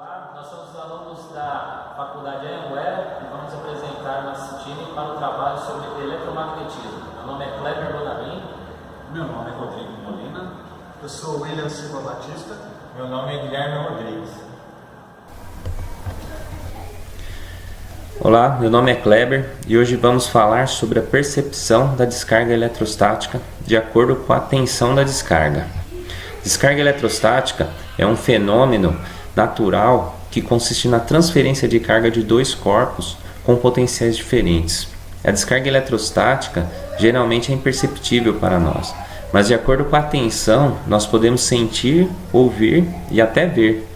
Olá, nós somos alunos da Faculdade Anhanguera e vamos apresentar nosso time para o trabalho sobre eletromagnetismo. Meu nome é Kleber Bonarim. Meu nome é Rodrigo Molina. Eu sou William Silva Batista. Meu nome é Guilherme Rodrigues. Olá, meu nome é Kleber e hoje vamos falar sobre a percepção da descarga eletrostática de acordo com a tensão da descarga. Descarga eletrostática é um fenômeno natural que consiste na transferência de carga de dois corpos com potenciais diferentes. A descarga eletrostática geralmente é imperceptível para nós, mas de acordo com a tensão nós podemos sentir, ouvir e até ver.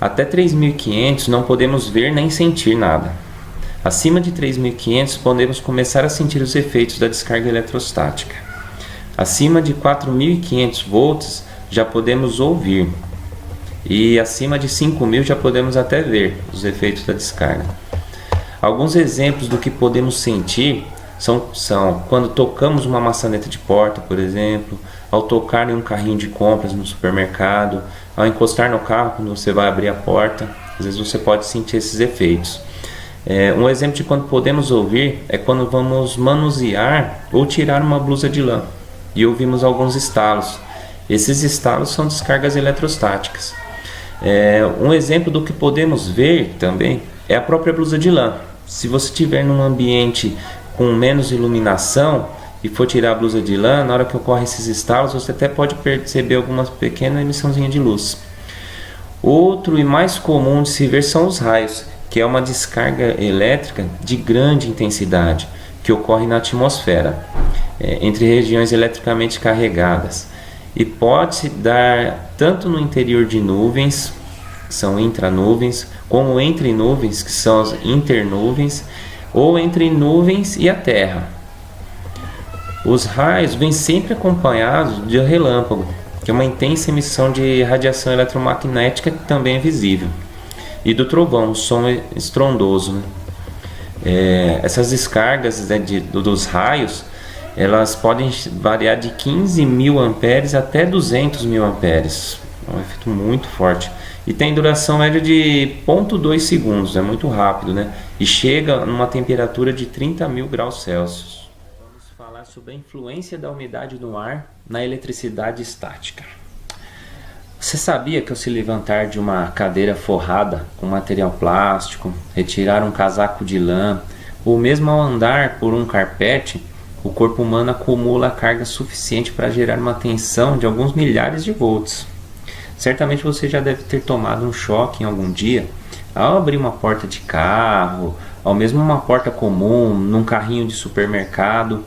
Até 3.500 não podemos ver nem sentir nada. Acima de 3.500 podemos começar a sentir os efeitos da descarga eletrostática. Acima de 4.500 volts já podemos ouvir. E acima de 5.000 já podemos até ver os efeitos da descarga. Alguns exemplos do que podemos sentir são quando tocamos uma maçaneta de porta, por exemplo, ao tocar em um carrinho de compras no supermercado, ao encostar no carro quando você vai abrir a porta, às vezes você pode sentir esses efeitos. Um exemplo de quando podemos ouvir é quando vamos manusear ou tirar uma blusa de lã e ouvimos alguns estalos. Esses estalos são descargas eletrostáticas. Um exemplo do que podemos ver também é a própria blusa de lã. Se você estiver num ambiente com menos iluminação e for tirar a blusa de lã, na hora que ocorrem esses estalos, você até pode perceber alguma pequena emissãozinha de luz. Outro e mais comum de se ver são os raios, que é uma descarga elétrica de grande intensidade, que ocorre na atmosfera, entre regiões eletricamente carregadas. E pode se dar tanto no interior de nuvens, que são intranuvens, como entre nuvens, que são as internuvens, ou entre nuvens e a Terra. Os raios vêm sempre acompanhados de relâmpago, que é uma intensa emissão de radiação eletromagnética que também é visível, e do trovão, um som estrondoso. Essas descargas dos raios, elas podem variar de 15.000 amperes até 200.000 amperes. É um efeito muito forte. E tem duração média de 0,2 segundos, é muito rápido, né? E chega numa temperatura de 30.000 graus Celsius. Vamos falar sobre a influência da umidade no ar na eletricidade estática. Você sabia que ao se levantar de uma cadeira forrada com material plástico, retirar um casaco de lã, ou mesmo ao andar por um carpete, o corpo humano acumula carga suficiente para gerar uma tensão de alguns milhares de volts? Certamente você já deve ter tomado um choque em algum dia ao abrir uma porta de carro, ou mesmo uma porta comum, num carrinho de supermercado.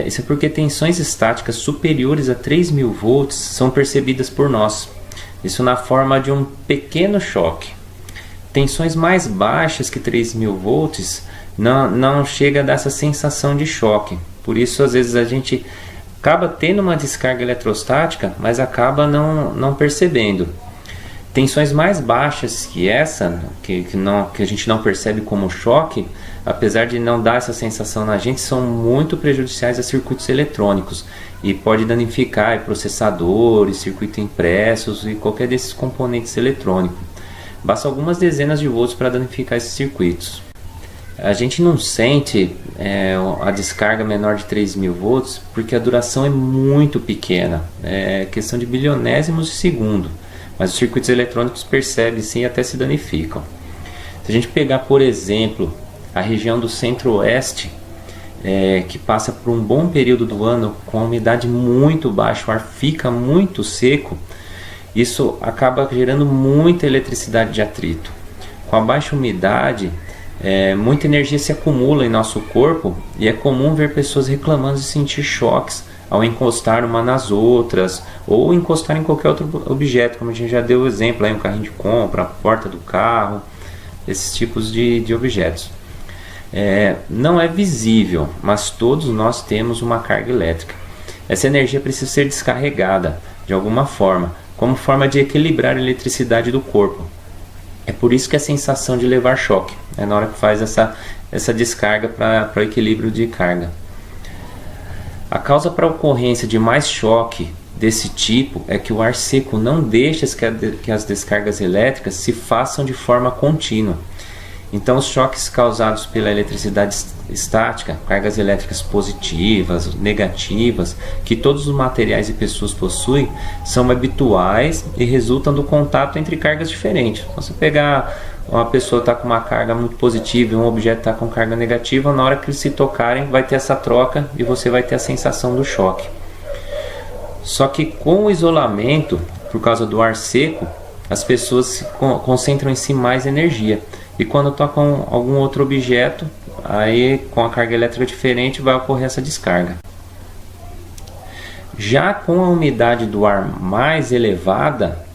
Isso é porque tensões estáticas superiores a 3.000 volts são percebidas por nós. Isso na forma de um pequeno choque. Tensões mais baixas que 3.000 volts não chega a dar essa sensação de choque. Por isso, às vezes, a gente acaba tendo uma descarga eletrostática, mas acaba não percebendo. Tensões mais baixas que essa, que a gente não percebe como choque, apesar de não dar essa sensação na gente, são muito prejudiciais a circuitos eletrônicos e pode danificar processadores, circuitos impressos e qualquer desses componentes eletrônicos. Basta algumas dezenas de volts para danificar esses circuitos. A gente não sente a descarga menor de 3.000 volts porque a duração é muito pequena, é questão de bilionésimos de segundo, mas os circuitos eletrônicos percebem sim e até se danificam. Se a gente pegar, por exemplo, a região do centro-oeste, que passa por um bom período do ano com a umidade muito baixa, o ar fica muito seco, isso acaba gerando muita eletricidade de atrito. Com a baixa umidade, muita energia se acumula em nosso corpo e é comum ver pessoas reclamando de sentir choques ao encostar uma nas outras ou encostar em qualquer outro objeto, como a gente já deu exemplo aí, um carrinho de compra, a porta do carro, esses tipos de objetos. Não é visível, mas todos nós temos uma carga elétrica. Essa energia precisa ser descarregada de alguma forma, como forma de equilibrar a eletricidade do corpo. É por isso que a sensação de levar choque é na hora que faz essa descarga para o equilíbrio de carga. A causa para a ocorrência de mais choque desse tipo é que o ar seco não deixa que as descargas elétricas se façam de forma contínua. Então, os choques causados pela eletricidade estática, cargas elétricas positivas, negativas, que todos os materiais e pessoas possuem, são habituais e resultam do contato entre cargas diferentes. Se você pegar uma pessoa está com uma carga muito positiva e um objeto está com carga negativa, na hora que eles se tocarem vai ter essa troca e você vai ter a sensação do choque. Só que com o isolamento, por causa do ar seco, as pessoas concentram em si mais energia. E quando tocam algum outro objeto, aí com a carga elétrica diferente vai ocorrer essa descarga. Já com a umidade do ar mais elevada,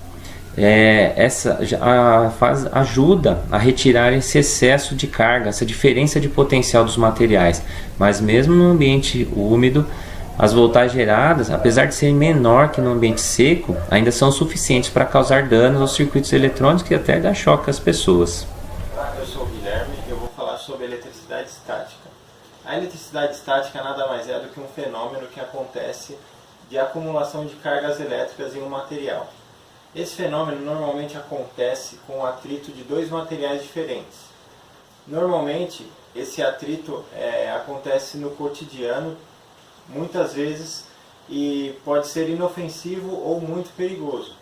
ajuda a retirar esse excesso de carga, essa diferença de potencial dos materiais. Mas mesmo no ambiente úmido, as voltagens geradas, apesar de serem menor que no ambiente seco, ainda são suficientes para causar danos aos circuitos eletrônicos e até dar choque às pessoas. Eu sou o Guilherme e eu vou falar sobre eletricidade estática. A eletricidade estática nada mais é do que um fenômeno que acontece de acumulação de cargas elétricas em um material. Esse fenômeno normalmente acontece com o atrito de dois materiais diferentes. Normalmente, esse atrito acontece no cotidiano, muitas vezes, e pode ser inofensivo ou muito perigoso.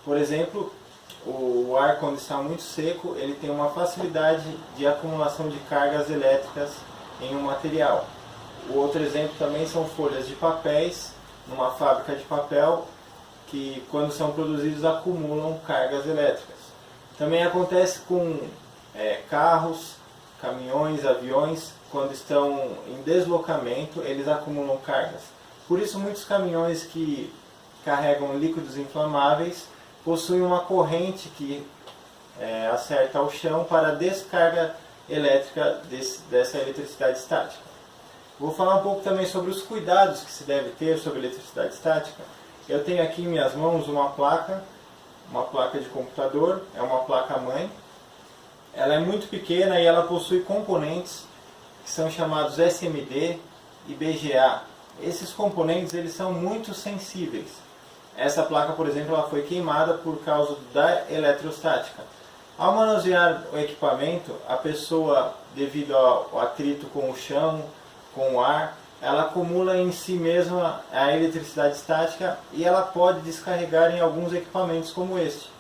Por exemplo, o ar, quando está muito seco, ele tem uma facilidade de acumulação de cargas elétricas em um material. O outro exemplo também são folhas de papéis, numa fábrica de papel, que quando são produzidos acumulam cargas elétricas. Também acontece com carros, caminhões, aviões, quando estão em deslocamento, eles acumulam cargas. Por isso muitos caminhões que carregam líquidos inflamáveis possuem uma corrente que acerta ao chão para a descarga elétrica dessa eletricidade estática. Vou falar um pouco também sobre os cuidados que se deve ter sobre eletricidade estática. Eu tenho aqui em minhas mãos uma placa de computador, é uma placa-mãe. Ela é muito pequena e ela possui componentes que são chamados SMD e BGA. Esses componentes eles são muito sensíveis. Essa placa, por exemplo, ela foi queimada por causa da eletrostática. Ao manusear o equipamento, a pessoa, devido ao atrito com o chão, com o ar, ela acumula em si mesma a eletricidade estática e ela pode descarregar em alguns equipamentos como este.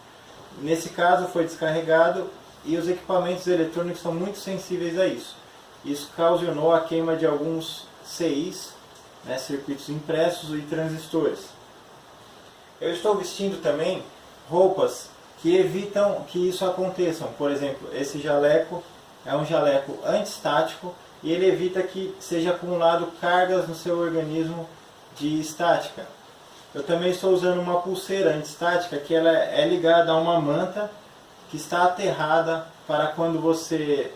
Nesse caso foi descarregado e os equipamentos eletrônicos são muito sensíveis a isso. Isso ocasionou a queima de alguns CIs, circuitos impressos e transistores. Eu estou vestindo também roupas que evitam que isso aconteça. Por exemplo, esse jaleco é um jaleco antiestático e ele evita que seja acumulado cargas no seu organismo de estática. Eu também estou usando uma pulseira antiestática que ela é ligada a uma manta que está aterrada para quando você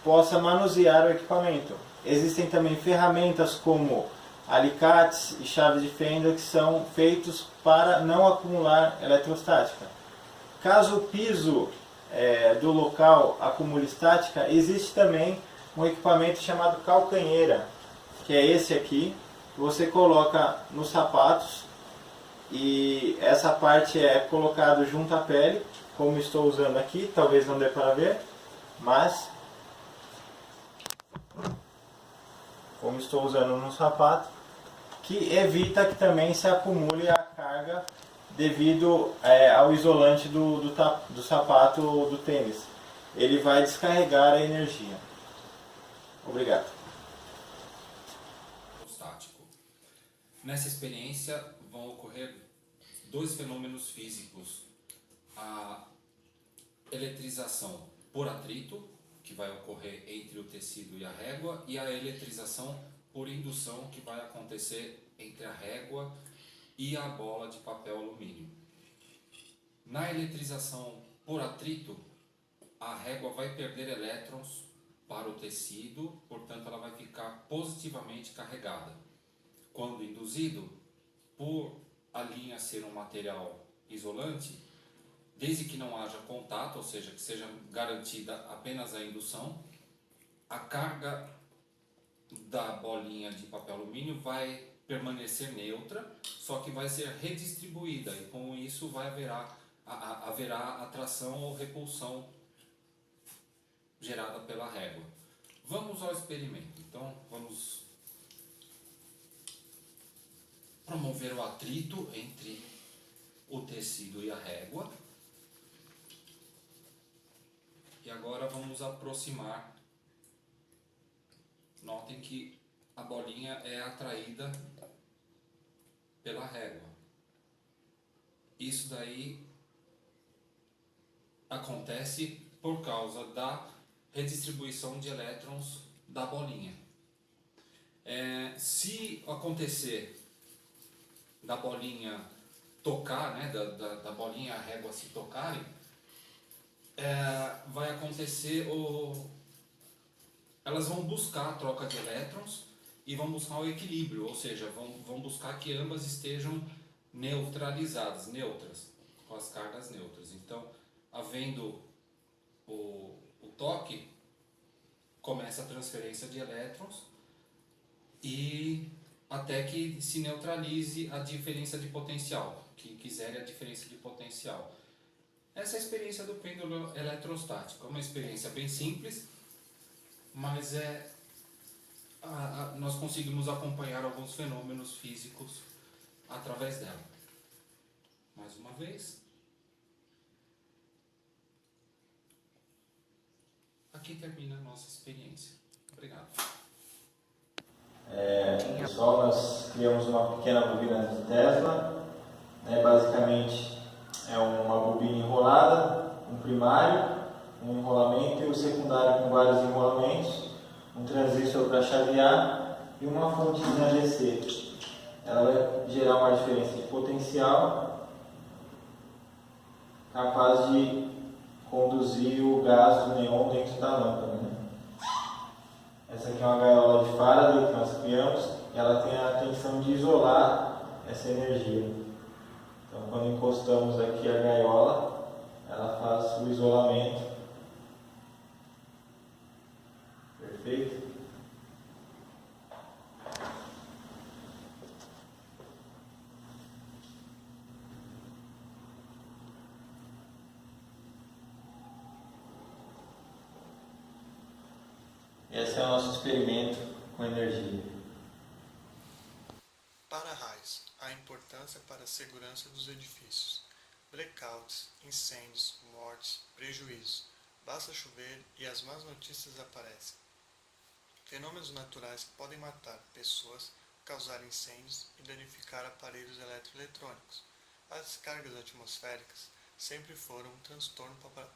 possa manusear o equipamento. Existem também ferramentas como alicates e chaves de fenda que são feitos para não acumular eletrostática. Caso o piso do local acumule estática, existe também um equipamento chamado calcanheira, que é esse aqui, que você coloca nos sapatos e essa parte é colocada junto à pele, como estou usando aqui, talvez não dê para ver, mas como estou usando no sapato, que evita que também se acumule a carga devido ao isolante do sapato ou do tênis. Ele vai descarregar a energia. Obrigado. Estático. Nessa experiência vão ocorrer dois fenômenos físicos. A eletrização por atrito, que vai ocorrer entre o tecido e a régua, e a eletrização por indução, que vai acontecer entre a régua e a bola de papel alumínio. Na eletrização por atrito, a régua vai perder elétrons para o tecido, portanto ela vai ficar positivamente carregada. Quando induzido, por a linha ser um material isolante, desde que não haja contato, ou seja, que seja garantida apenas a indução, a carga da bolinha de papel alumínio vai permanecer neutra, só que vai ser redistribuída e com isso haverá atração ou repulsão gerada pela régua. Vamos ao experimento. Então vamos promover o atrito entre o tecido e a régua. E agora vamos aproximar. Notem que a bolinha é atraída pela régua. Isso daí acontece por causa da redistribuição de elétrons da bolinha. Se acontecer da bolinha tocar, né, da bolinha e a régua se tocarem, vai acontecer elas vão buscar a troca de elétrons e vão buscar o equilíbrio, ou seja, vão buscar que ambas estejam neutralizadas, neutras, com as cargas neutras. Então, havendo o toque, começa a transferência de elétrons e até que se neutralize a diferença de potencial, que quiser a diferença de potencial. Essa é a experiência do pêndulo eletrostático. É uma experiência bem simples, mas nós conseguimos acompanhar alguns fenômenos físicos através dela. Mais uma vez. Aqui termina a nossa experiência. Obrigado. Pessoal, nós criamos uma pequena bobina de Tesla. Basicamente é uma bobina enrolada, um primário, um enrolamento e o secundário com vários enrolamentos, um transistor para chavear e uma fontezinha DC. Ela vai gerar uma diferença de potencial capaz de conduzir o gás do neon dentro da lâmpada. Essa aqui é uma gaiola de Faraday que nós criamos e ela tem a intenção de isolar essa energia. Então, quando encostamos aqui a gaiola, ela faz o isolamento. Perfeito? Esse é o nosso experimento com energia. Para-raios. A importância para a segurança dos edifícios. Blackouts, incêndios, mortes, prejuízos. Basta chover e as más notícias aparecem. Fenômenos naturais que podem matar pessoas, causar incêndios e danificar aparelhos eletroeletrônicos. As descargas atmosféricas sempre foram um transtorno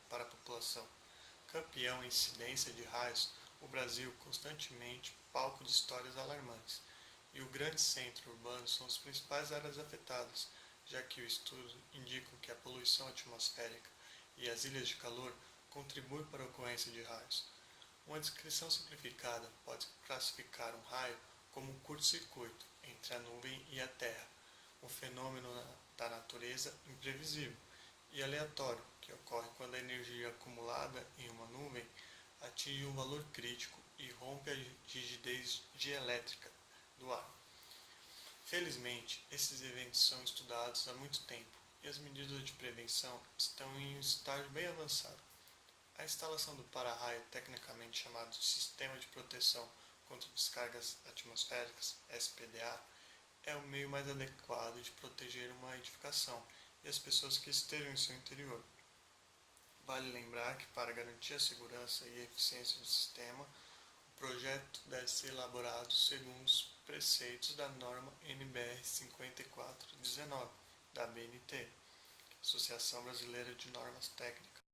para a população. Campeão em incidência de raios, o Brasil constantemente palco de histórias alarmantes, e o grande centro urbano são as principais áreas afetadas, já que os estudos indicam que a poluição atmosférica e as ilhas de calor contribuem para a ocorrência de raios. Uma descrição simplificada pode classificar um raio como um curto-circuito entre a nuvem e a Terra, um fenômeno da natureza imprevisível e aleatório que ocorre quando a energia acumulada em uma nuvem atinge um valor crítico e rompe a rigidez dielétrica do ar. Felizmente, esses eventos são estudados há muito tempo e as medidas de prevenção estão em um estágio bem avançado. A instalação do para-raio, tecnicamente chamado de Sistema de Proteção contra Descargas Atmosféricas, SPDA, é o meio mais adequado de proteger uma edificação e as pessoas que estejam em seu interior. Vale lembrar que, para garantir a segurança e a eficiência do sistema, o projeto deve ser elaborado segundo os preceitos da norma NBR 5419, da ABNT, Associação Brasileira de Normas Técnicas.